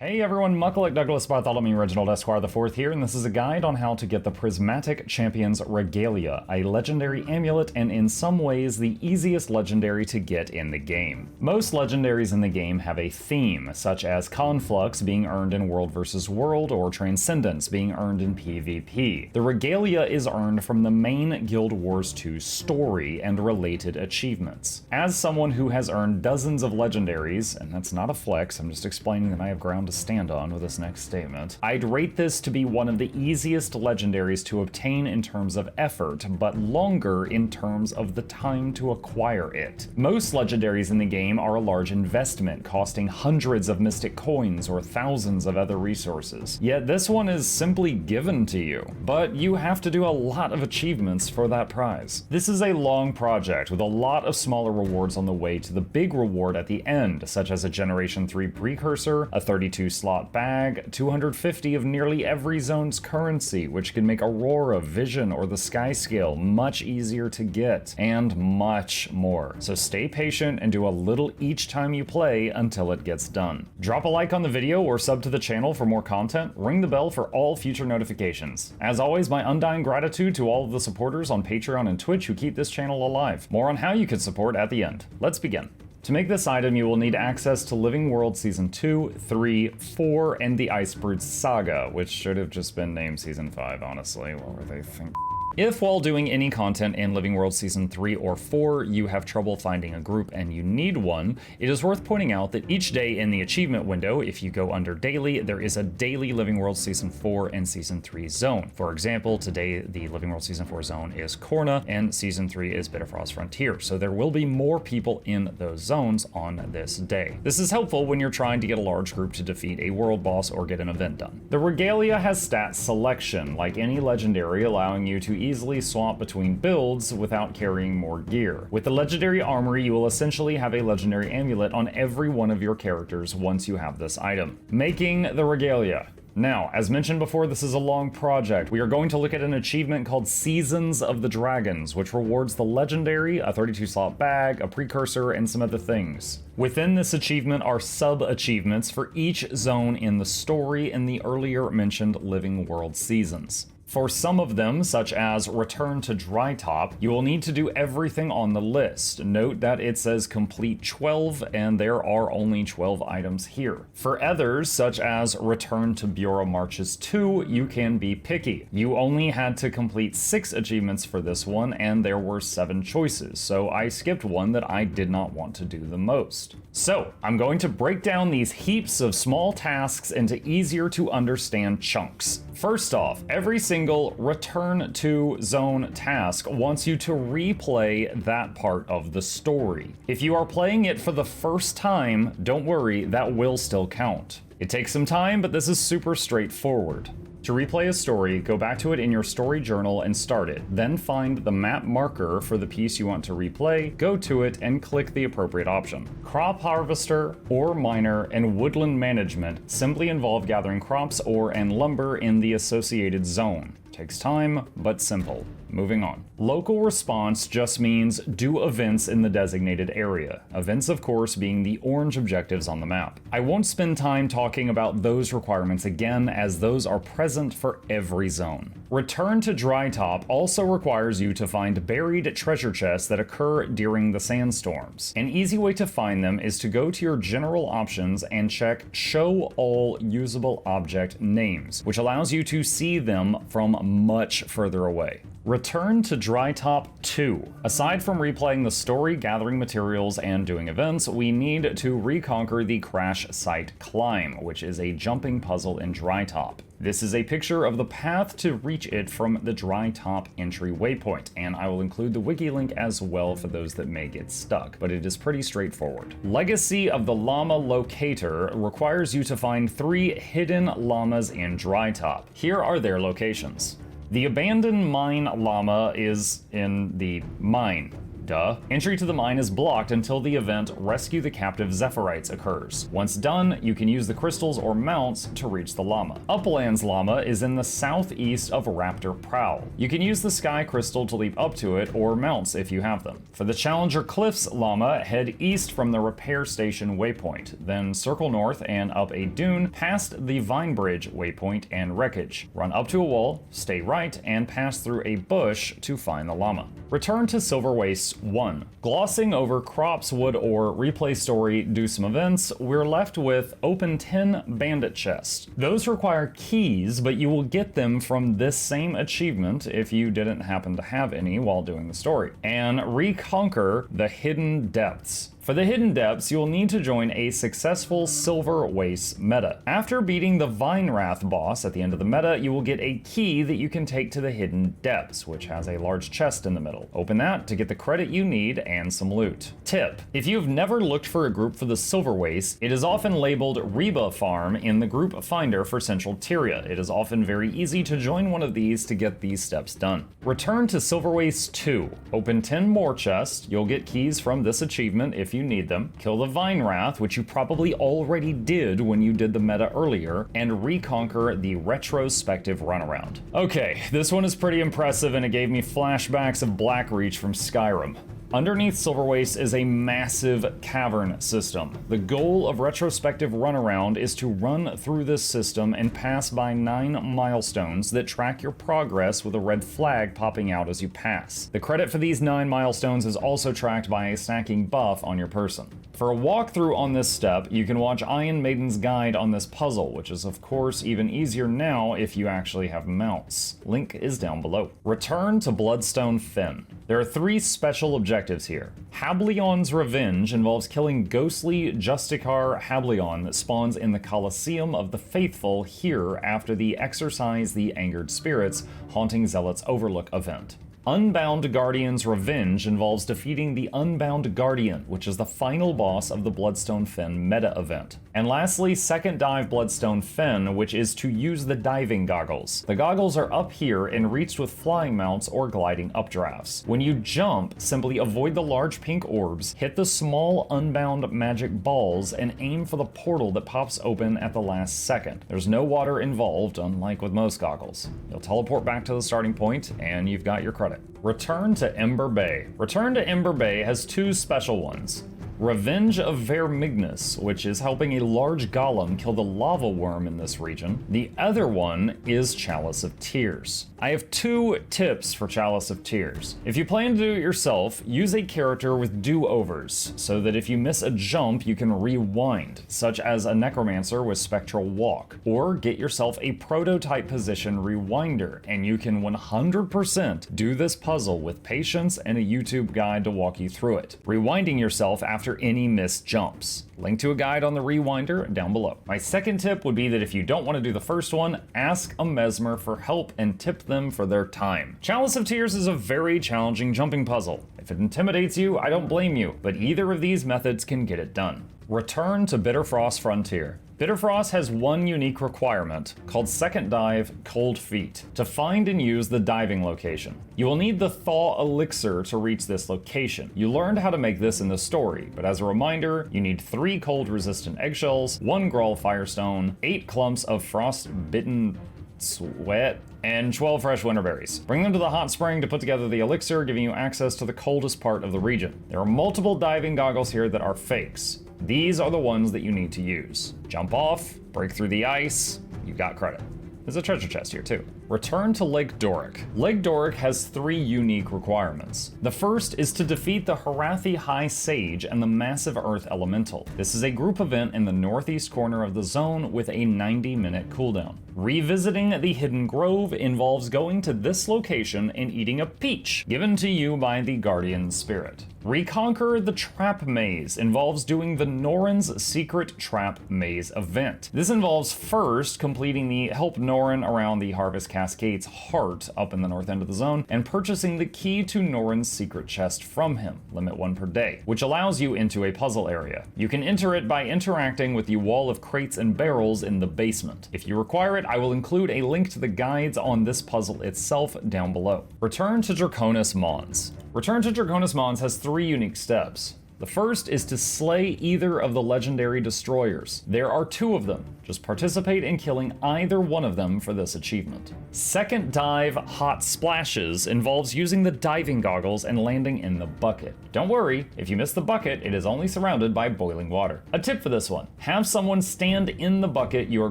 Hey everyone, Muckleck Douglas Bartholomew Reginald Esquire IV here, and this is a guide on how to get the Prismatic Champion's Regalia, a legendary amulet and in some ways the easiest legendary to get in the game. Most legendaries in the game have a theme, such as Conflux being earned in World vs. World or Transcendence being earned in PvP. The Regalia is earned from the main Guild Wars 2 story and related achievements. As someone who has earned dozens of legendaries, and that's not a flex, I'm just explaining that I have ground to stand on with this next statement, I'd rate this to be one of the easiest legendaries to obtain in terms of effort, but longer in terms of the time to acquire it. Most legendaries in the game are a large investment, costing hundreds of mystic coins or thousands of other resources. Yet this one is simply given to you, but you have to do a lot of achievements for that prize. This is a long project with a lot of smaller rewards on the way to the big reward at the end, such as a Generation 3 precursor, a 32 slot bag, 250 of nearly every zone's currency, which can make Aurora, Vision, or the Sky Scale much easier to get, and much more. So stay patient and do a little each time you play until it gets done. Drop a like on the video or sub to the channel for more content, ring the bell for all future notifications. As always, my undying gratitude to all of the supporters on Patreon and Twitch who keep this channel alive. More on how you can support at the end. Let's begin. To make this item, you will need access to Living World Season 2, 3, 4, and the Icebird Saga, which should have just been named Season 5, honestly. What were they thinking? If while doing any content in Living World Season 3 or 4 you have trouble finding a group and you need one, it is worth pointing out that each day in the achievement window, if you go under daily, there is a daily Living World Season 4 and Season 3 zone. For example, today the Living World Season 4 zone is Kourna and Season 3 is Bitterfrost Frontier, so there will be more people in those zones on this day. This is helpful when you're trying to get a large group to defeat a world boss or get an event done. The Regalia has stat selection, like any legendary, allowing you to easily swap between builds without carrying more gear. With the legendary armory, you will essentially have a legendary amulet on every one of your characters once you have this item. Making the Regalia. Now, as mentioned before, this is a long project. We are going to look at an achievement called Seasons of the Dragons, which rewards the legendary, a 32 slot bag, a precursor, and some other things. Within this achievement are sub-achievements for each zone in the story in the earlier mentioned Living World seasons. For some of them, such as Return to Drytop, you will need to do everything on the list. Note that it says complete 12, and there are only 12 items here. For others, such as Return to Bjora Marches 2, you can be picky. You only had to complete 6 achievements for this one, and there were 7 choices, so I skipped one that I did not want to do the most. So, I'm going to break down these heaps of small tasks into easier to understand chunks. First off, every single return to zone task wants you to replay that part of the story. If you are playing it for the first time, don't worry, that will still count. It takes some time, but this is super straightforward. To replay a story, go back to it in your story journal and start it. Then find the map marker for the piece you want to replay, go to it, and click the appropriate option. Crop harvester, ore miner, and woodland management simply involve gathering crops, ore, and lumber in the associated zone. Takes time, but simple. Moving on. Local response just means do events in the designated area. Events, of course, being the orange objectives on the map. I won't spend time talking about those requirements again, as those are present for every zone. Return to Drytop also requires you to find buried treasure chests that occur during the sandstorms. An easy way to find them is to go to your general options and check Show All Usable Object Names, which allows you to see them from much further away. Return to Drytop 2. Aside from replaying the story, gathering materials, and doing events, we need to reconquer the Crash Site Climb, which is a jumping puzzle in Drytop. This is a picture of the path to reach it from the Drytop entry waypoint, and I will include the wiki link as well for those that may get stuck, but it is pretty straightforward. Legacy of the Llama Locator requires you to find 3 hidden llamas in Drytop. Here are their locations. The abandoned mine llama is in the mine. Duh. Entry to the mine is blocked until the event Rescue the Captive Zephyrite occurs. Once done, you can use the crystals or mounts to reach the llama. Uplands Llama is in the southeast of Raptor Prowl. You can use the Sky Crystal to leap up to it, or mounts if you have them. For the Challenger Cliffs Llama, head east from the repair station waypoint, then circle north and up a dune past the Vine Bridge waypoint and wreckage. Run up to a wall, stay right, and pass through a bush to find the llama. Return to Silver Wastes 1. Glossing over crops, wood, or replay story do some events, we're left with open 10 bandit chests. Those require keys, but you will get them from this same achievement if you didn't happen to have any while doing the story. And reconquer the hidden depths. For the hidden depths, you'll need to join a successful Silver Wastes meta. After beating the Vinewrath boss at the end of the meta, you will get a key that you can take to the hidden depths, which has a large chest in the middle. Open that to get the credit you need and some loot. Tip: if you've never looked for a group for the Silver Wastes, it is often labeled Reba Farm in the group finder for Central Tyria. It is often very easy to join one of these to get these steps done. Return to Silver Wastes 2. Open 10 more chests. You'll get keys from this achievement if you need them. Kill the Vinewrath, which you probably already did when you did the meta earlier, and reconquer the retrospective runaround. Okay, this one is pretty impressive and it gave me flashbacks of Blackreach from Skyrim. Underneath Silver Wastes is a massive cavern system. The goal of retrospective runaround is to run through this system and pass by 9 milestones that track your progress with a red flag popping out as you pass. The credit for these 9 milestones is also tracked by a stacking buff on your person. For a walkthrough on this step, you can watch ayinmaiden's guide on this puzzle, which is of course even easier now if you actually have mounts. Link is down below. Return to Bloodstone Fen. There are 3 special objectives here. Hablion's Revenge involves killing ghostly Justicar Hablion that spawns in the Colosseum of the Faithful here after the Exorcise the Angered Spirits Haunting Zealots Overlook event. Unbound Guardian's Revenge involves defeating the Unbound Guardian, which is the final boss of the Bloodstone Fen meta event. And lastly, Second Dive Bloodstone Fen, which is to use the diving goggles. The goggles are up here and reached with flying mounts or gliding updrafts. When you jump, simply avoid the large pink orbs, hit the small unbound magic balls, and aim for the portal that pops open at the last second. There's no water involved, unlike with most goggles. You'll teleport back to the starting point, and you've got your credit. Return to Ember Bay. Return to Ember Bay has 2 special ones. Revenge of Vermignus, which is helping a large golem kill the lava worm in this region. The other one is Chalice of Tears. I have 2 tips for Chalice of Tears. If you plan to do it yourself, use a character with do-overs, so that if you miss a jump, you can rewind, such as a necromancer with Spectral Walk. Or get yourself a prototype position rewinder, and you can 100% do this puzzle with patience and a YouTube guide to walk you through it, rewinding yourself after any missed jumps. Link to a guide on the rewinder down below. My second tip would be that if you don't want to do the first one, ask a mesmer for help and tip them for their time. Chalice of Tears is a very challenging jumping puzzle. If it intimidates you, I don't blame you, but either of these methods can get it done. Return to Bitterfrost Frontier. Bitterfrost has one unique requirement, called Second Dive Cold Feet, to find and use the diving location. You will need the Thaw Elixir to reach this location. You learned how to make this in the story, but as a reminder, you need 3 cold-resistant eggshells, 1 Grawl Firestone, 8 clumps of frost-bitten sweat, and 12 fresh winterberries. Bring them to the hot spring to put together the elixir, giving you access to the coldest part of the region. There are multiple diving goggles here that are fakes. These are the ones that you need to use. Jump off, break through the ice, you got credit. There's a treasure chest here too. Return to Lake Doric. Lake Doric has 3 unique requirements. The first is to defeat the Harathi High Sage and the Massive Earth Elemental. This is a group event in the northeast corner of the zone with a 90-minute cooldown. Revisiting the Hidden Grove involves going to this location and eating a peach, given to you by the Guardian Spirit. Reconquer the Trap Maze involves doing the Norin's Secret Trap Maze event. This involves first completing the Help Norin around the Harvest Cascades heart up in the north end of the zone, and purchasing the key to Norin's secret chest from him, limit 1 per day, which allows you into a puzzle area. You can enter it by interacting with the wall of crates and barrels in the basement. If you require it, I will include a link to the guides on this puzzle itself down below. Return to Draconis Mons. Return to Draconis Mons has 3 unique steps. The first is to slay either of the legendary destroyers. There are 2 of them. Just participate in killing either one of them for this achievement. Second dive, Hot Splashes, involves using the diving goggles and landing in the bucket. Don't worry, if you miss the bucket, it is only surrounded by boiling water. A tip for this one, have someone stand in the bucket you are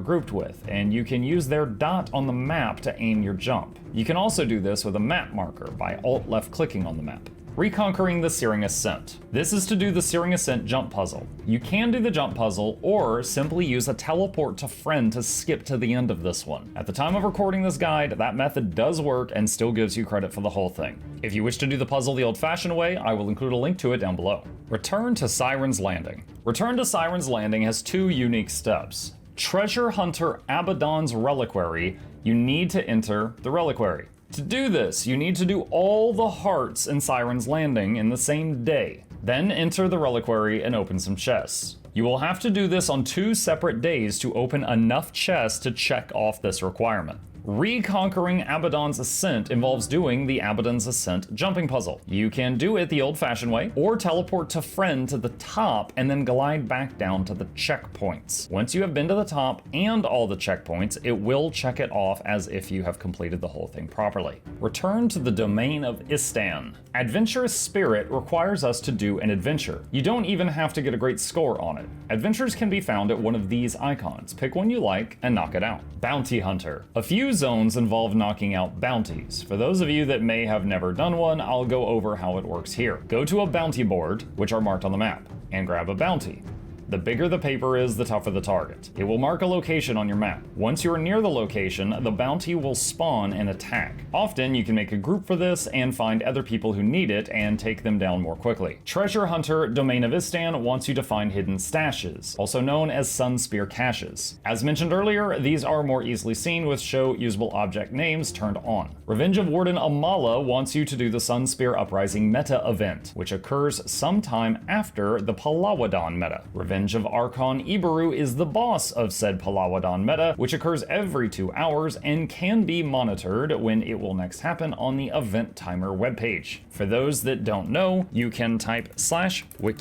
grouped with, and you can use their dot on the map to aim your jump. You can also do this with a map marker by alt left clicking on the map. Reconquering the Searing Ascent. This is to do the Searing Ascent jump puzzle. You can do the jump puzzle or simply use a teleport to friend to skip to the end of this one. At the time of recording this guide, that method does work and still gives you credit for the whole thing. If you wish to do the puzzle the old-fashioned way, I will include a link to it down below. Return to Sirens Landing. Return to Sirens Landing has 2 unique steps. Treasure Hunter Abaddon's Reliquary, you need to enter the reliquary. To do this, you need to do all the hearts in Siren's Landing in the same day. Then enter the reliquary and open some chests. You will have to do this on 2 separate days to open enough chests to check off this requirement. Reconquering Abaddon's Ascent involves doing the Abaddon's Ascent jumping puzzle. You can do it the old-fashioned way, or teleport to friend to the top and then glide back down to the checkpoints. Once you have been to the top and all the checkpoints, it will check it off as if you have completed the whole thing properly. Return to the domain of Istan. Adventurous Spirit requires us to do an adventure. You don't even have to get a great score on it. Adventures can be found at one of these icons. Pick one you like and knock it out. Bounty Hunter. A few zones involve knocking out bounties. For those of you that may have never done one, I'll go over how it works here. Go to a bounty board, which are marked on the map, and grab a bounty. The bigger the paper is, the tougher the target. It will mark a location on your map. Once you are near the location, the bounty will spawn and attack. Often you can make a group for this and find other people who need it and take them down more quickly. Treasure Hunter Domain of Istan wants you to find hidden stashes, also known as Sun Spear caches. As mentioned earlier, these are more easily seen with show usable object names turned on. Revenge of Warden Amala wants you to do the Sun Spear Uprising meta event, which occurs sometime after the Palawadon meta. Revenge of Archon Ibaru is the boss of said Palawadon meta, which occurs every 2 hours and can be monitored when it will next happen on the event timer webpage. For those that don't know, you can type /wiki_ET,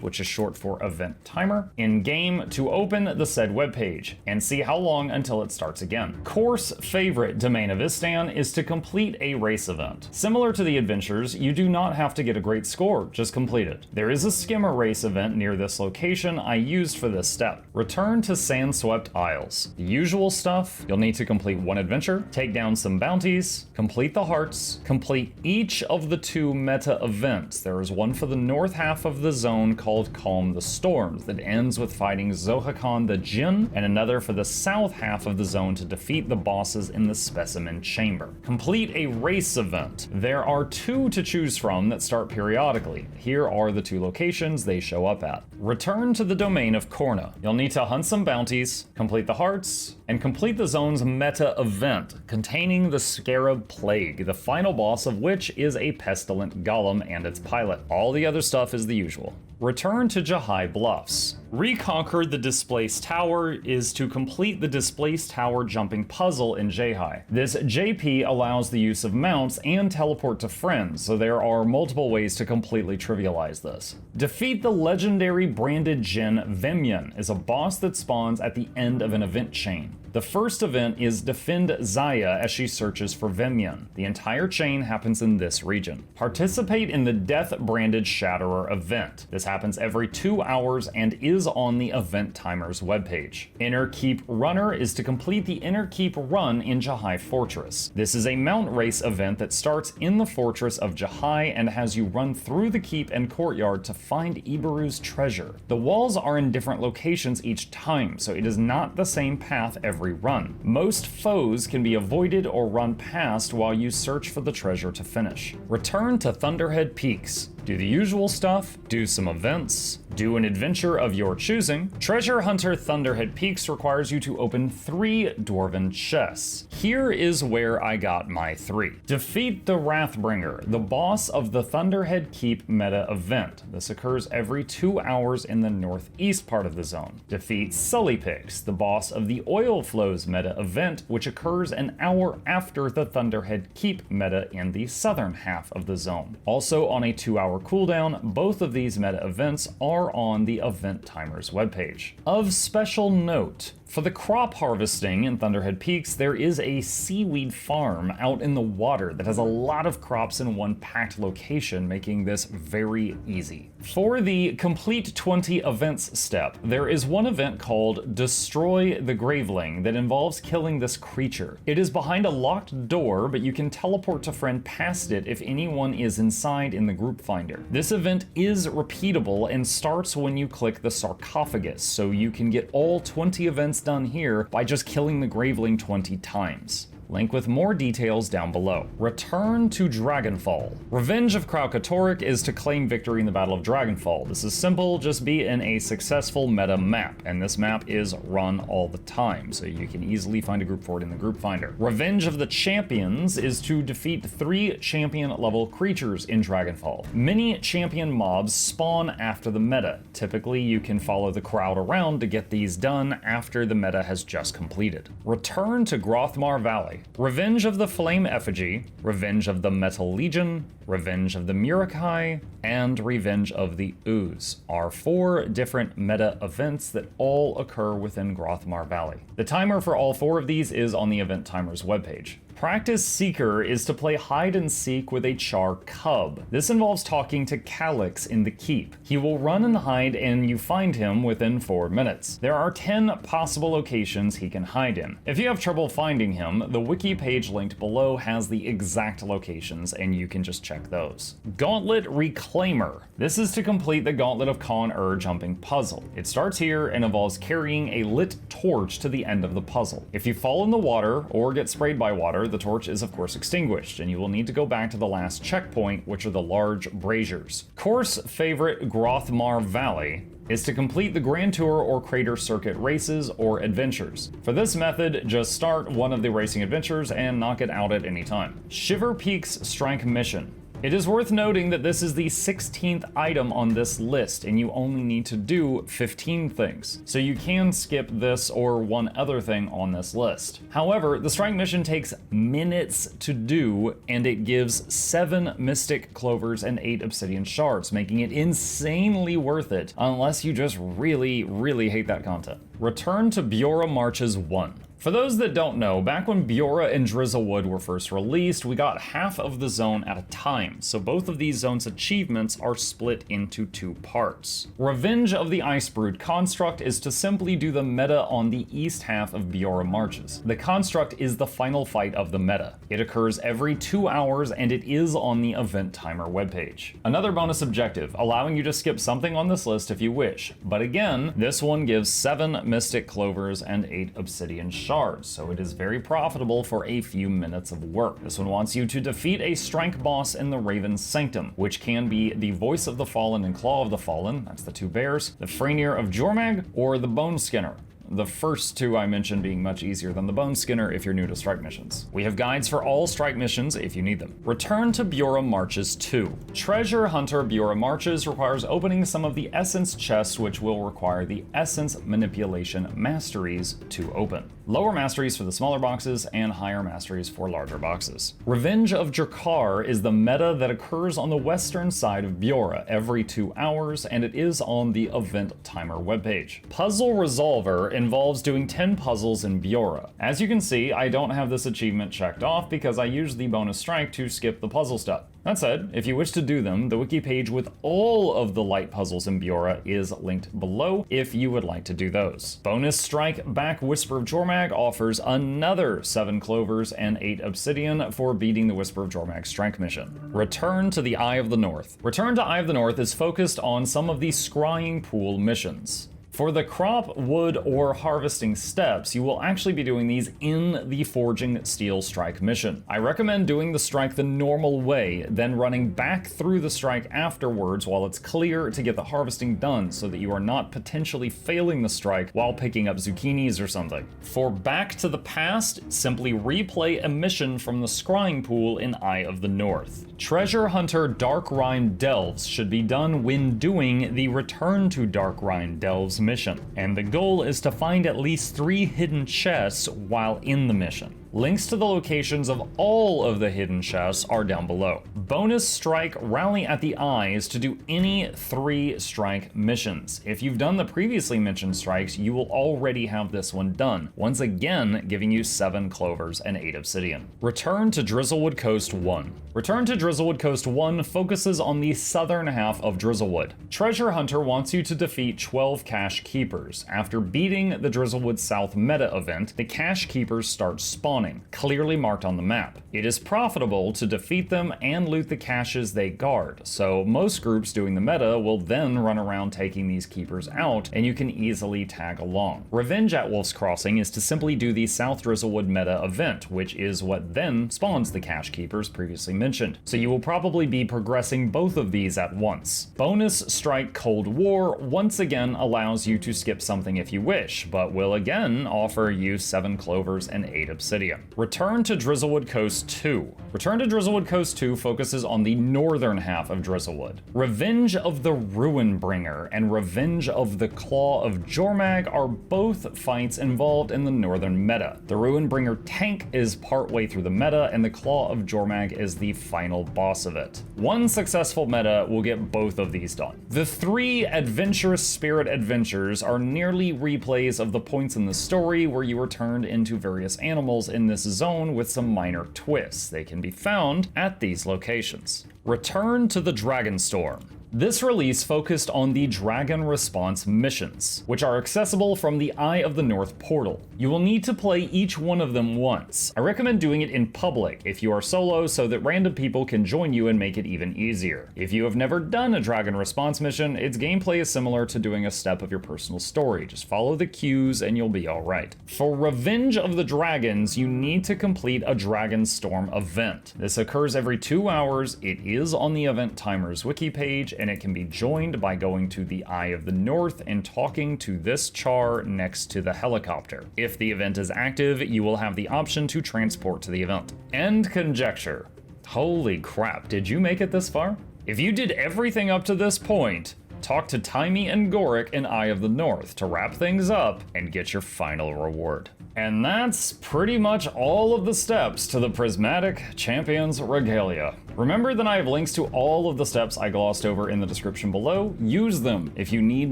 which is short for event timer, in game to open the said webpage and see how long until it starts again. Course favorite Domain of Istan is to complete a race event. Similar to the adventures, you do not have to get a great score, just complete it. There is a skimmer race event near this location I used for this step. Return to Sandswept Isles. The usual stuff, you'll need to complete 1 adventure, take down some bounties, complete the hearts, complete each of the 2 meta events. There is one for the north half of the zone called Calm the Storms that ends with fighting Zohakan the Jinn, and another for the south half of the zone to defeat the bosses in the Specimen Chamber. Complete a race event. There are 2 to choose from that start periodically. Here are the 2 locations they show up at. Return to the domain of Kourna. You'll need to hunt some bounties, complete the hearts, and complete the zone's meta event containing the Scarab Plague, the final boss of which is a pestilent golem and its pilot. All the other stuff is the usual. Return to Jahai Bluffs. Reconquer the Displaced Tower is to complete the Displaced Tower jumping puzzle in Jahai. This JP allows the use of mounts and teleport to friends, so there are multiple ways to completely trivialize this. Defeat the legendary branded Jinn Vemyan is a boss that spawns at the end of an event chain. The first event is Defend Zaya as she searches for Vemyan. The entire chain happens in this region. Participate in the Death Branded Shatterer event. This happens every 2 hours and is on the event timer's webpage. Inner Keep Runner is to complete the Inner Keep Run in Jahai Fortress. This is a mount race event that starts in the fortress of Jahai and has you run through the keep and courtyard to find Ibaru's treasure. The walls are in different locations each time, so it is not the same path every run. Most foes can be avoided or run past while you search for the treasure to finish. Return to Thunderhead Peaks. do the usual stuff, do some events, do an adventure of your choosing. Treasure Hunter Thunderhead Peaks requires you to open 3 dwarven chests. Here is where I got my 3. Defeat the Wrathbringer, the boss of the Thunderhead Keep meta event. This occurs every 2 hours in the northeast part of the zone. Defeat Sullypix, the boss of the Oil Flows meta event, which occurs an hour after the Thunderhead Keep meta in the southern half of the zone. Also on a 2-hour cooldown, both of these meta events are on the event timer's webpage. Of special note, for the crop harvesting in Thunderhead Peaks, there is a seaweed farm out in the water that has a lot of crops in one packed location, making this very easy. For the complete 20 events step, there is one event called Destroy the Graveling that involves killing this creature. It is behind a locked door, but you can teleport a friend past it if anyone is inside in the group finder. This event is repeatable and starts when you click the sarcophagus, so you can get all 20 events done here by just killing the Graveling 20 times. Link with more details down below. Return to Dragonfall. Revenge of Kraukatoric is to claim victory in the Battle of Dragonfall. This is simple, just be in a successful meta map, and this map is run all the time, so you can easily find a group for it in the group finder. Revenge of the Champions is to defeat 3 champion level creatures in Dragonfall. Many champion mobs spawn after the meta. Typically, you can follow the crowd around to get these done after the meta has just completed. Return to Grothmar Valley. Revenge of the Flame Effigy, Revenge of the Metal Legion, Revenge of the Murakai, and Revenge of the Ooze are 4 different meta events that all occur within Grothmar Valley. The timer for all 4 of these is on the event timer's webpage. Practice Seeker is to play hide and seek with a Char cub. This involves talking to Calyx in the keep. He will run and hide and you find him within 4 minutes. There are 10 possible locations he can hide in. If you have trouble finding him, the wiki page linked below has the exact locations and you can just check those. Gauntlet Reclaimer. This is to complete the Gauntlet of Con-Ur jumping puzzle. It starts here and involves carrying a lit torch to the end of the puzzle. If you fall in the water or get sprayed by water, the torch is of course extinguished, and you will need to go back to the last checkpoint, which are the large braziers. Course favorite Grothmar Valley is to complete the Grand Tour or Crater Circuit races or adventures. For this method, just start one of the racing adventures and knock it out at any time. Shiver Peak's Strike Mission. It is worth noting that this is the 16th item on this list, and you only need to do 15 things. So you can skip this or one other thing on this list. However, the strike mission takes minutes to do, and it gives 7 mystic clovers and 8 obsidian shards, making it insanely worth it, unless you just really, really hate that content. Return to Bjora Marches 1. For those that don't know, back when Bjora and Drizzlewood were first released, we got half of the zone at a time, so both of these zones' achievements are split into 2 parts. Revenge of the Icebrood Construct is to simply do the meta on the east half of Bjora Marches. The Construct is the final fight of the meta. It occurs every 2 hours and it is on the event timer webpage. Another bonus objective, allowing you to skip something on this list if you wish, but again, this one gives 7 mystic clovers and 8 obsidian shards, so it is very profitable for a few minutes of work. This one wants you to defeat a strike boss in the Raven's Sanctum, which can be the Voice of the Fallen and Claw of the Fallen, that's the 2 bears, the Frenier of Jormag, or the Bone Skinner. The first 2 I mentioned being much easier than the Bone Skinner if you're new to strike missions. We have guides for all strike missions if you need them. Return to Bjora Marches 2. Treasure Hunter Bjora Marches requires opening some of the Essence chests, which will require the Essence Manipulation Masteries to open. Lower masteries for the smaller boxes and higher masteries for larger boxes. Revenge of Drakar is the meta that occurs on the western side of Bjora every 2 hours, and it is on the event timer webpage. Puzzle Resolver involves doing 10 puzzles in Bjora. As you can see, I don't have this achievement checked off because I used the bonus strike to skip the puzzle step. That said, if you wish to do them, the wiki page with all of the light puzzles in Bjora is linked below if you would like to do those. Bonus Strike Back Whisper of Jormag offers another 7 clovers and 8 obsidian for beating the Whisper of Jormag strike mission. Return to the Eye of the North. Return to Eye of the North is focused on some of the Scrying Pool missions. For the crop, wood, or harvesting steps, you will actually be doing these in the Forging Steel Strike mission. I recommend doing the strike the normal way, then running back through the strike afterwards while it's clear to get the harvesting done so that you are not potentially failing the strike while picking up zucchinis or something. For Back to the Past, simply replay a mission from the scrying pool in Eye of the North. Treasure Hunter Dark Rhine Delves should be done when doing the Return to Dark Rhine Delves mission, and the goal is to find at least 3 hidden chests while in the mission. Links to the locations of all of the hidden chests are down below. Bonus strike Rally at the Eyes to do any 3 strike missions. If you've done the previously mentioned strikes, you will already have this one done, once again giving you 7 clovers and 8 obsidian. Return to Drizzlewood Coast 1. Return to Drizzlewood Coast 1 focuses on the southern half of Drizzlewood. Treasure Hunter wants you to defeat 12 Cache Keepers. After beating the Drizzlewood South meta event, the Cache Keepers start spawning, clearly marked on the map. It is profitable to defeat them and loot the caches they guard, so most groups doing the meta will then run around taking these keepers out, and you can easily tag along. Revenge at Wolf's Crossing is to simply do the South Drizzlewood meta event, which is what then spawns the Cache Keepers previously mentioned, so you will probably be progressing both of these at once. Bonus Strike Cold War once again allows you to skip something if you wish, but will again offer you 7 clovers and 8 obsidian. Return to Drizzlewood Coast 2. Return to Drizzlewood Coast 2 focuses on the northern half of Drizzlewood. Revenge of the Ruinbringer and Revenge of the Claw of Jormag are both fights involved in the northern meta. The Ruinbringer tank is partway through the meta, and the Claw of Jormag is the final boss of it. One successful meta will get both of these done. The 3 Adventurous Spirit Adventures are nearly replays of the points in the story where you were turned into various animals in this zone with some minor twists. They can be found at these locations. Return to the Dragonstorm. This release focused on the Dragon Response missions, which are accessible from the Eye of the North portal. You will need to play each one of them once. I recommend doing it in public if you are solo so that random people can join you and make it even easier. If you have never done a Dragon Response mission, its gameplay is similar to doing a step of your personal story. Just follow the cues and you'll be alright. For Revenge of the Dragons, you need to complete a Dragonstorm event. This occurs every 2 hours. It is on the Event Timers wiki page, and it can be joined by going to the Eye of the North and talking to this char next to the helicopter. If the event is active, you will have the option to transport to the event. And conjecture. Holy crap, did you make it this far? If you did everything up to this point, talk to Timey and Goric in Eye of the North to wrap things up and get your final reward. And that's pretty much all of the steps to the Prismatic Champions Regalia. Remember that I have links to all of the steps I glossed over in the description below. Use them if you need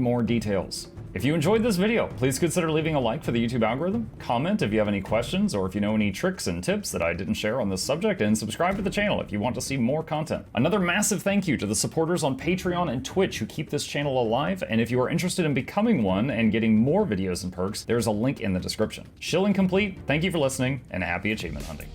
more details. If you enjoyed this video, please consider leaving a like for the YouTube algorithm, comment if you have any questions or if you know any tricks and tips that I didn't share on this subject, and subscribe to the channel if you want to see more content. Another massive thank you to the supporters on Patreon and Twitch who keep this channel alive, and if you are interested in becoming one and getting more videos and perks, there's a link in the description. Shilling complete, thank you for listening, and happy achievement hunting.